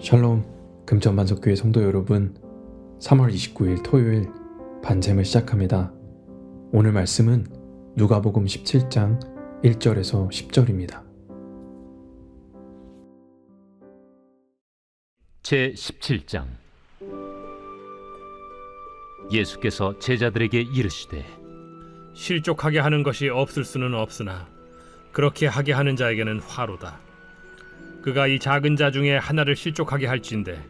샬롬, 금천반석교회 성도 여러분, 3월 29일 토요일 반샘을 시작합니다. 오늘 말씀은 누가복음 17장 1절에서 10절입니다. 제17장. 예수께서 제자들에게 이르시되 실족하게 하는 것이 없을 수는 없으나 그렇게 하게 하는 자에게는 화로다. 그가 이 작은 자 중에 하나를 실족하게 할진대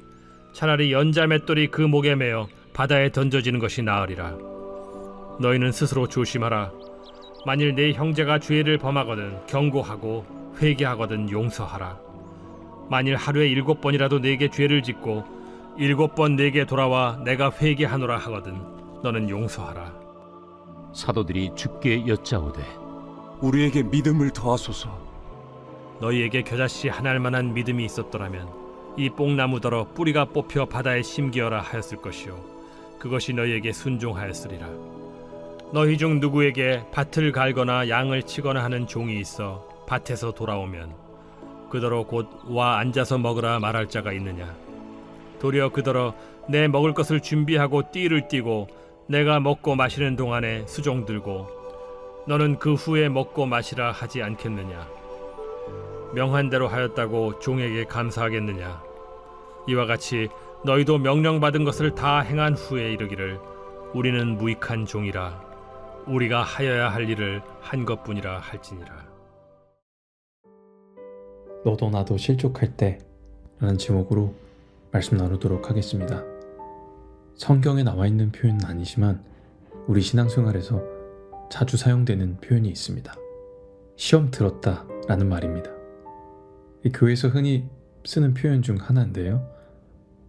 차라리 연자 맷돌이 그 목에 매어 바다에 던져지는 것이 나으리라. 너희는 스스로 조심하라. 만일 네 형제가 죄를 범하거든 경고하고 회개하거든 용서하라. 만일 하루에 7번이라도 네게 죄를 짓고 7번 네게 돌아와 내가 회개하노라 하거든 너는 용서하라. 사도들이 주께 여짜오되 우리에게 믿음을 더하소서. 너희에게 겨자씨 하나일 만한 믿음이 있었더라면 이 뽕나무더러 뿌리가 뽑혀 바다에 심기어라 하였을 것이요 그것이 너희에게 순종하였으리라. 너희 중 누구에게 밭을 갈거나 양을 치거나 하는 종이 있어 밭에서 돌아오면 그더러 곧 와 앉아서 먹으라 말할 자가 있느냐? 도리어 그더러 내 먹을 것을 준비하고 띠를 띠고 내가 먹고 마시는 동안에 수종 들고 너는 그 후에 먹고 마시라 하지 않겠느냐? 명한 대로 하였다고 종에게 감사하겠느냐? 이와 같이 너희도 명령받은 것을 다 행한 후에 이르기를 우리는 무익한 종이라 우리가 하여야 할 일을 한 것뿐이라 할지니라. 너도 나도 실족할 때 라는 제목으로 말씀 나누도록 하겠습니다. 성경에 나와 있는 표현은 아니지만 우리 신앙생활에서 자주 사용되는 표현이 있습니다. 시험 들었다 라는 말입니다. 교회에서 흔히 쓰는 표현 중 하나인데요.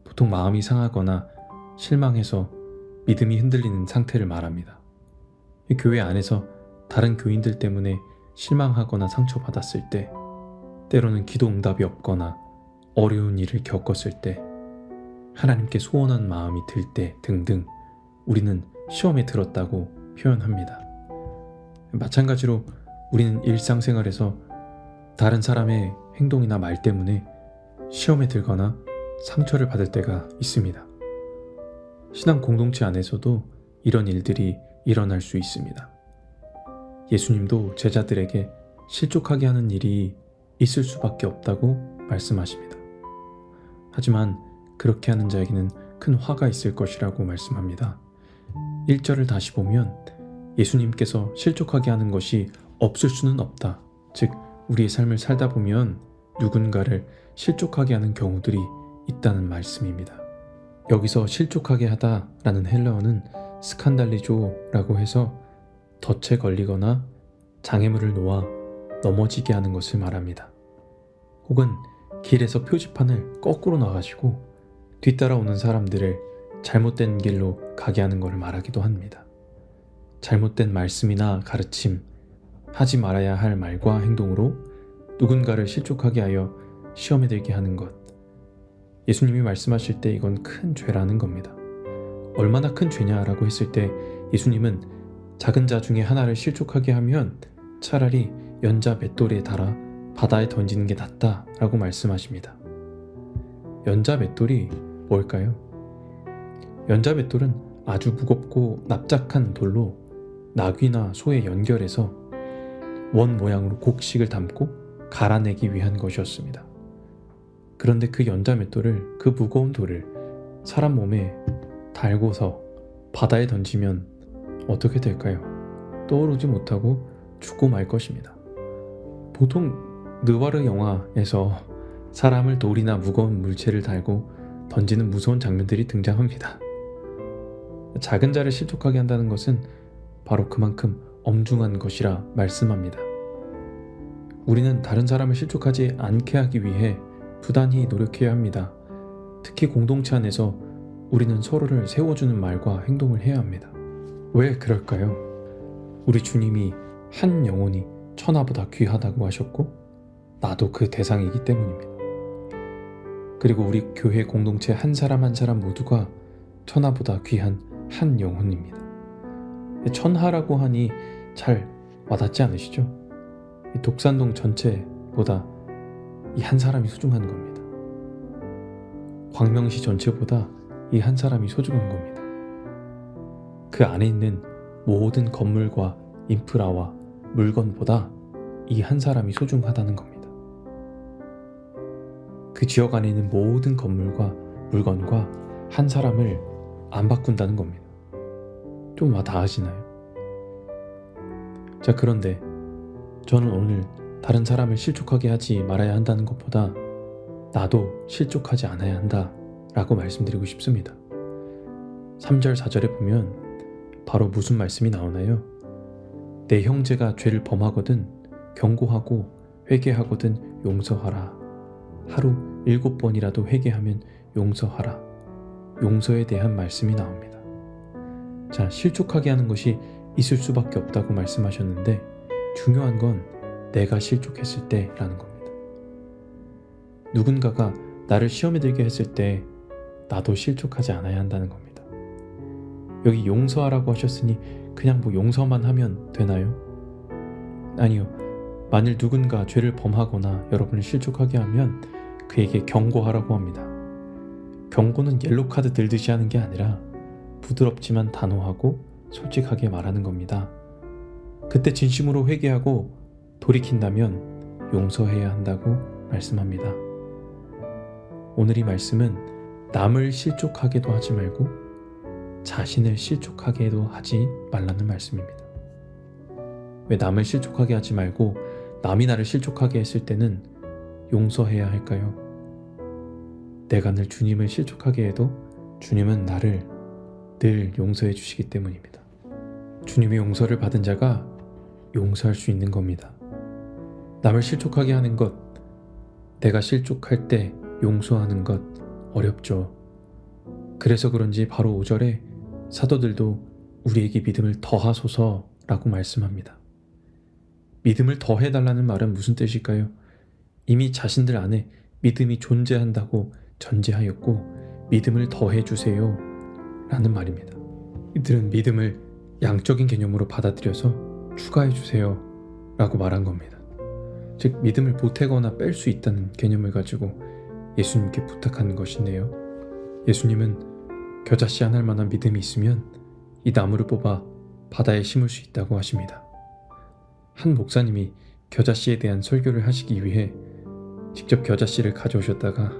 보통 마음이 상하거나 실망해서 믿음이 흔들리는 상태를 말합니다. 교회 안에서 다른 교인들 때문에 실망하거나 상처받았을 때, 때로는 기도 응답이 없거나 어려운 일을 겪었을 때, 하나님께 소원한 마음이 들 때 등등 우리는 시험에 들었다고 표현합니다. 마찬가지로 우리는 일상생활에서 다른 사람의 행동이나 말 때문에 시험에 들거나 상처를 받을 때가 있습니다. 신앙 공동체 안에서도 이런 일들이 일어날 수 있습니다. 예수님도 제자들에게 실족하게 하는 일이 있을 수밖에 없다고 말씀하십니다. 하지만 그렇게 하는 자에게는 큰 화가 있을 것이라고 말씀합니다. 1절을 다시 보면 예수님께서 실족하게 하는 것이 없을 수는 없다. 즉 우리의 삶을 살다 보면 누군가를 실족하게 하는 경우들이 있다는 말씀입니다. 여기서 실족하게 하다라는 헬라어는 스칸달리조라고 해서 덫에 걸리거나 장애물을 놓아 넘어지게 하는 것을 말합니다. 혹은 길에서 표지판을 거꾸로 놔가지고 뒤따라오는 사람들을 잘못된 길로 가게 하는 것을 말하기도 합니다. 잘못된 말씀이나 가르침, 하지 말아야 할 말과 행동으로 누군가를 실족하게 하여 시험에 들게 하는 것. 예수님이 말씀하실 때 이건 큰 죄라는 겁니다. 얼마나 큰 죄냐라고 했을 때 예수님은 작은 자 중에 하나를 실족하게 하면 차라리 연자 맷돌에 달아 바다에 던지는 게 낫다라고 말씀하십니다. 연자 맷돌이 뭘까요? 연자 맷돌은 아주 무겁고 납작한 돌로 나귀나 소에 연결해서 원 모양으로 곡식을 담고 갈아내기 위한 것이었습니다. 그런데 그 연자 맷돌을, 그 무거운 돌을 사람 몸에 달고서 바다에 던지면 어떻게 될까요? 떠오르지 못하고 죽고 말 것입니다. 보통 느와르 영화에서 사람을 돌이나 무거운 물체를 달고 던지는 무서운 장면들이 등장합니다. 작은 자를 실족하게 한다는 것은 바로 그만큼 엄중한 것이라 말씀합니다. 우리는 다른 사람을 실족하지 않게 하기 위해 부단히 노력해야 합니다. 특히 공동체 안에서 우리는 서로를 세워주는 말과 행동을 해야 합니다. 왜 그럴까요? 우리 주님이 한 영혼이 천하보다 귀하다고 하셨고 나도 그 대상이기 때문입니다. 그리고 우리 교회 공동체 한 사람 한 사람 모두가 천하보다 귀한 한 영혼입니다. 천하라고 하니 잘 와닿지 않으시죠? 독산동 전체보다 이 한 사람이 소중한 겁니다. 광명시 전체보다 이 한 사람이 소중한 겁니다. 그 안에 있는 모든 건물과 인프라와 물건보다 이 한 사람이 소중하다는 겁니다. 그 지역 안에 있는 모든 건물과 물건과 한 사람을 안 바꾼다는 겁니다. 좀 와닿으시나요? 자, 그런데 저는 오늘 다른 사람을 실족하게 하지 말아야 한다는 것보다 나도 실족하지 않아야 한다 라고 말씀드리고 싶습니다. 3절 4절에 보면 바로 무슨 말씀이 나오나요? 내 형제가 죄를 범하거든 경고하고 회개하거든 용서하라. 하루 7번이라도 회개하면 용서하라. 용서에 대한 말씀이 나옵니다. 자, 실족하게 하는 것이 있을 수밖에 없다고 말씀하셨는데 중요한 건 내가 실족했을 때라는 겁니다. 누군가가 나를 시험에 들게 했을 때 나도 실족하지 않아야 한다는 겁니다. 여기 용서하라고 하셨으니 그냥 뭐 용서만 하면 되나요? 아니요. 만일 누군가 죄를 범하거나 여러분을 실족하게 하면 그에게 경고하라고 합니다. 경고는 옐로카드 들듯이 하는 게 아니라 부드럽지만 단호하고 솔직하게 말하는 겁니다. 그때 진심으로 회개하고 돌이킨다면 용서해야 한다고 말씀합니다. 오늘 이 말씀은 남을 실족하게도 하지 말고 자신을 실족하게도 하지 말라는 말씀입니다. 왜 남을 실족하게 하지 말고 남이 나를 실족하게 했을 때는 용서해야 할까요? 내가 늘 주님을 실족하게 해도 주님은 나를 늘 용서해 주시기 때문입니다. 주님의 용서를 받은 자가 용서할 수 있는 겁니다. 남을 실족하게 하는 것, 내가 실족할 때 용서하는 것 어렵죠. 그래서 그런지 바로 5절에 사도들도 우리에게 믿음을 더하소서라고 말씀합니다. 믿음을 더해달라는 말은 무슨 뜻일까요? 이미 자신들 안에 믿음이 존재한다고 전제하였고 믿음을 더해주세요 라는 말입니다. 이들은 믿음을 양적인 개념으로 받아들여서 추가해주세요 라고 말한 겁니다. 즉 믿음을 보태거나 뺄 수 있다는 개념을 가지고 예수님께 부탁하는 것인데요. 예수님은 겨자씨 한 알만한 믿음이 있으면 이 나무를 뽑아 바다에 심을 수 있다고 하십니다. 한 목사님이 겨자씨에 대한 설교를 하시기 위해 직접 겨자씨를 가져오셨다가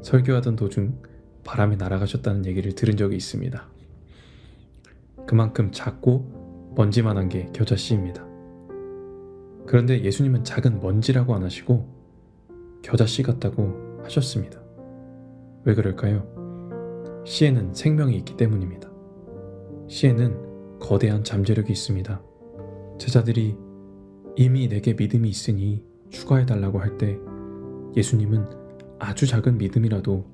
설교하던 도중 바람에 날아가셨다는 얘기를 들은 적이 있습니다. 그만큼 작고 먼지만한 게 겨자씨입니다. 그런데 예수님은 작은 먼지라고 안 하시고 겨자씨 같다고 하셨습니다. 왜 그럴까요? 씨에는 생명이 있기 때문입니다. 씨에는 거대한 잠재력이 있습니다. 제자들이 이미 내게 믿음이 있으니 추가해달라고 할 때 예수님은 아주 작은 믿음이라도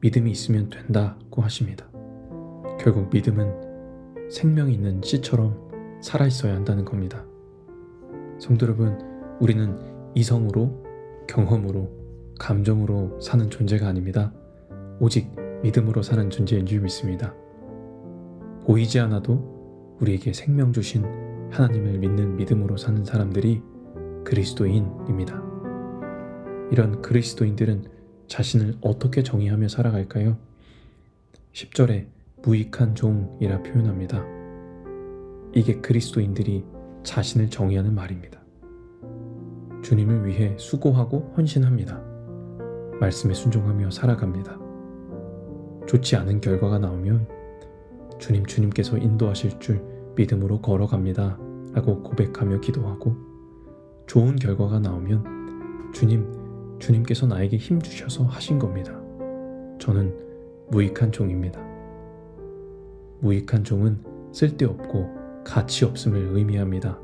믿음이 있으면 된다고 하십니다. 결국 믿음은 생명이 있는 씨처럼 살아있어야 한다는 겁니다. 성도 여러분, 우리는 이성으로, 경험으로, 감정으로 사는 존재가 아닙니다. 오직 믿음으로 사는 존재인 줄 믿습니다. 보이지 않아도 우리에게 생명 주신 하나님을 믿는 믿음으로 사는 사람들이 그리스도인입니다. 이런 그리스도인들은 자신을 어떻게 정의하며 살아갈까요? 10절에 무익한 종이라 표현합니다. 이게 그리스도인들이 자신을 정의하는 말입니다. 주님을 위해 수고하고 헌신합니다. 말씀에 순종하며 살아갑니다. 좋지 않은 결과가 나오면 주님께서 인도하실 줄 믿음으로 걸어갑니다 라고 고백하며 기도하고, 좋은 결과가 나오면 주님께서 나에게 힘 주셔서 하신 겁니다. 저는 무익한 종입니다. 무익한 종은 쓸데없고 가치 없음을 의미합니다.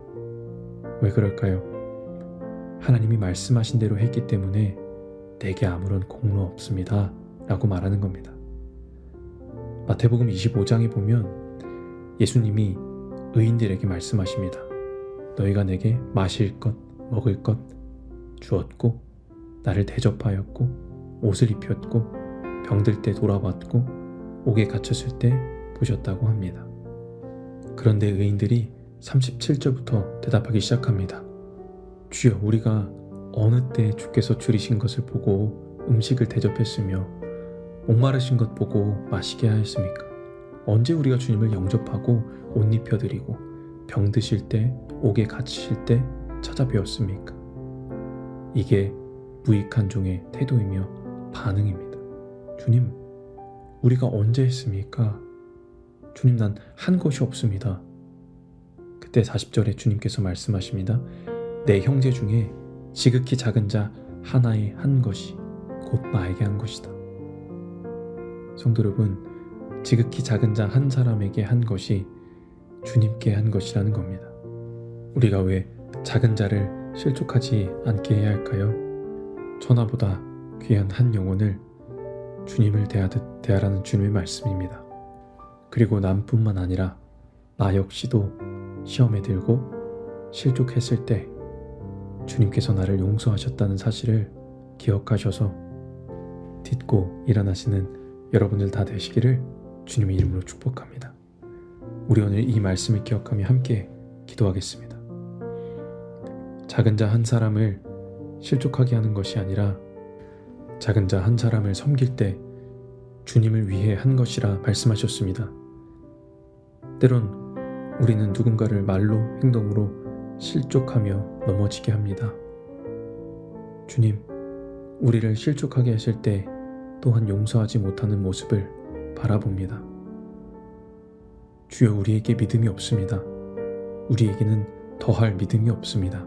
왜 그럴까요? 하나님이 말씀하신 대로 했기 때문에 내게 아무런 공로 없습니다 라고 말하는 겁니다. 마태복음 25장에 보면 예수님이 의인들에게 말씀하십니다. 너희가 내게 마실 것, 먹을 것 주었고, 나를 대접하였고, 옷을 입혔고, 병들 때 돌아봤고, 옥에 갇혔을 때 보셨다고 합니다. 그런데 의인들이 37절부터 대답하기 시작합니다. 주여, 우리가 어느 때 주께서 줄이신 것을 보고 음식을 대접했으며 목마르신 것 보고 마시게 하였습니까? 언제 우리가 주님을 영접하고 옷 입혀드리고 병드실 때, 옥에 갇히실 때 찾아뵈었습니까? 이게 무익한 종의 태도이며 반응입니다. 주님, 우리가 언제 했습니까? 주님, 난 한 것이 없습니다. 그때 40절에 주님께서 말씀하십니다. 내 형제 중에 지극히 작은 자 하나의 한 것이 곧 나에게 한 것이다. 성도 여러분, 지극히 작은 자 한 사람에게 한 것이 주님께 한 것이라는 겁니다. 우리가 왜 작은 자를 실족하지 않게 해야 할까요? 천하보다 귀한 한 영혼을 주님을 대하듯 대하라는 주님의 말씀입니다. 그리고 남뿐만 아니라 나 역시도 시험에 들고 실족했을 때 주님께서 나를 용서하셨다는 사실을 기억하셔서 딛고 일어나시는 여러분들 다 되시기를 주님의 이름으로 축복합니다. 우리 오늘 이 말씀을 기억하며 함께 기도하겠습니다. 작은 자 한 사람을 실족하게 하는 것이 아니라 작은 자 한 사람을 섬길 때 주님을 위해 한 것이라 말씀하셨습니다. 때론 우리는 누군가를 말로 행동으로 실족하며 넘어지게 합니다. 주님, 우리를 실족하게 하실 때 또한 용서하지 못하는 모습을 바라봅니다. 주여, 우리에게 믿음이 없습니다. 우리에게는 더할 믿음이 없습니다.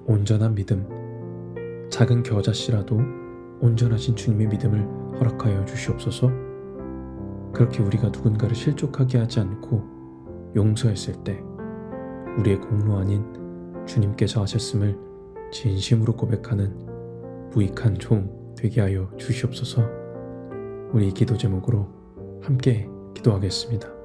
온전한 믿음, 작은 겨자씨라도 온전하신 주님의 믿음을 허락하여 주시옵소서. 그렇게 우리가 누군가를 실족하게 하지 않고 용서했을 때 우리의 공로 아닌 주님께서 하셨음을 진심으로 고백하는 무익한 종 되게 하여 주시옵소서. 우리 기도 제목으로 함께 기도하겠습니다.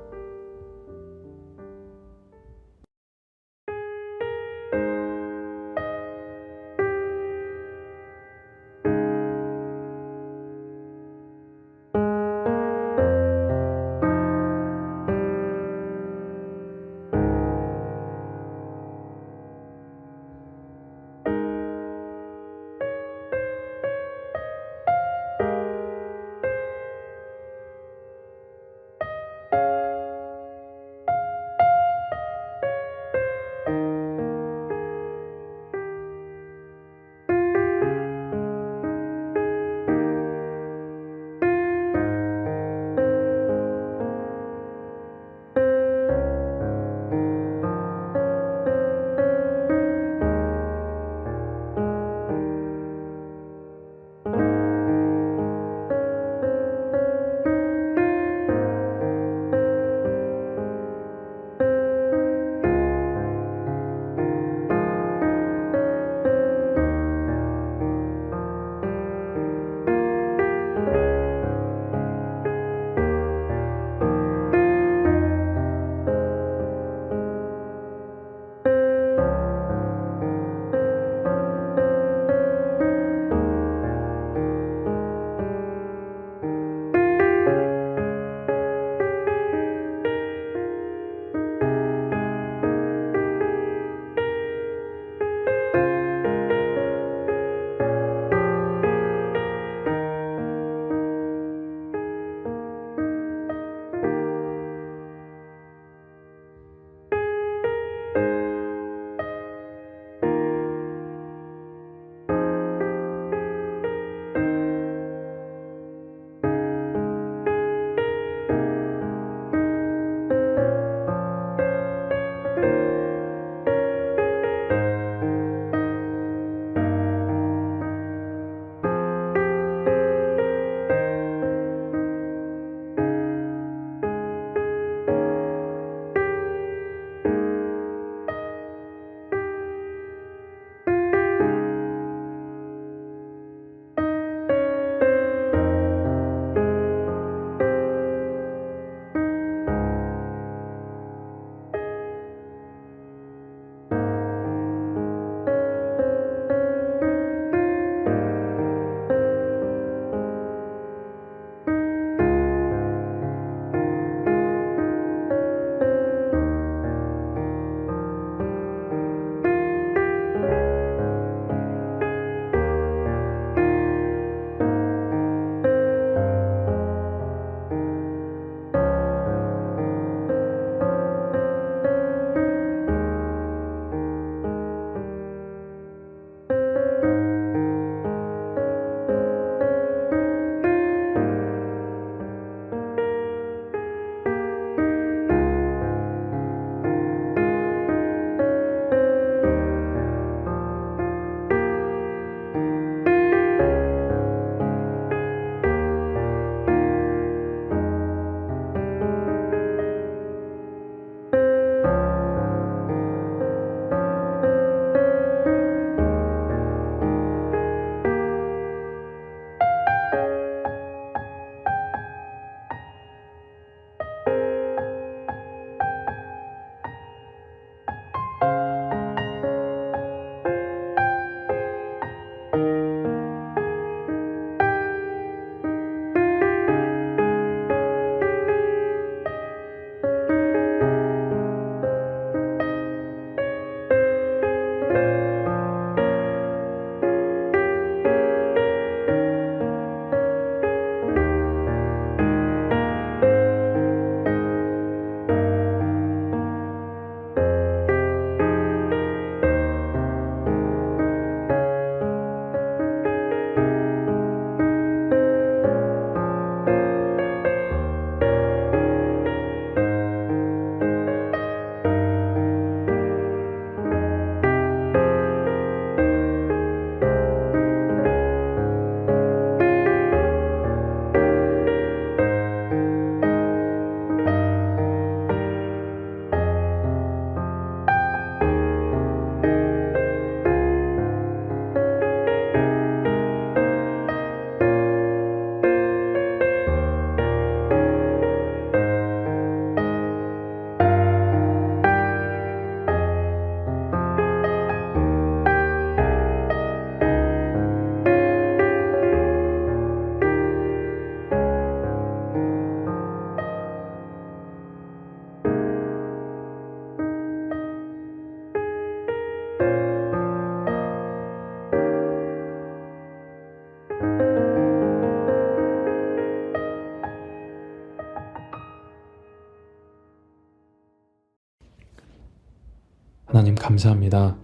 감사합니다.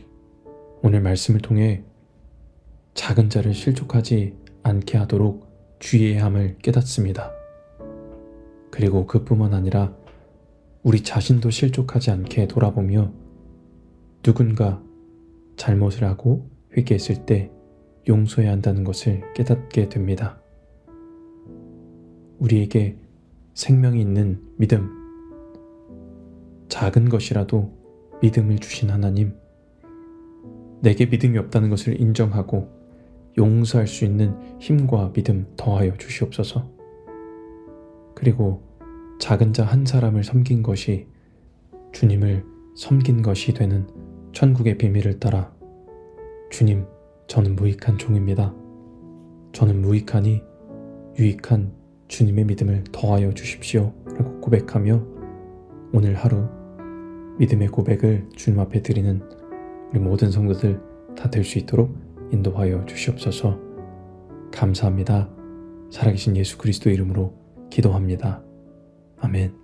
오늘 말씀을 통해 작은 자를 실족하지 않게 하도록 주의해야 함을 깨닫습니다. 그리고 그뿐만 아니라 우리 자신도 실족하지 않게 돌아보며 누군가 잘못을 하고 회개했을 때 용서해야 한다는 것을 깨닫게 됩니다. 우리에게 생명이 있는 믿음, 작은 것이라도 믿음을 주신 하나님, 내게 믿음이 없다는 것을 인정하고 용서할 수 있는 힘과 믿음 더하여 주시옵소서. 그리고 작은 자 한 사람을 섬긴 것이 주님을 섬긴 것이 되는 천국의 비밀을 따라 주님, 저는 무익한 종입니다. 저는 무익하니 유익한 주님의 믿음을 더하여 주십시오 라고 고백하며 오늘 하루 믿음의 고백을 주님 앞에 드리는 우리 모든 성도들 다 될 수 있도록 인도하여 주시옵소서. 감사합니다. 살아계신 예수 그리스도 이름으로 기도합니다. 아멘.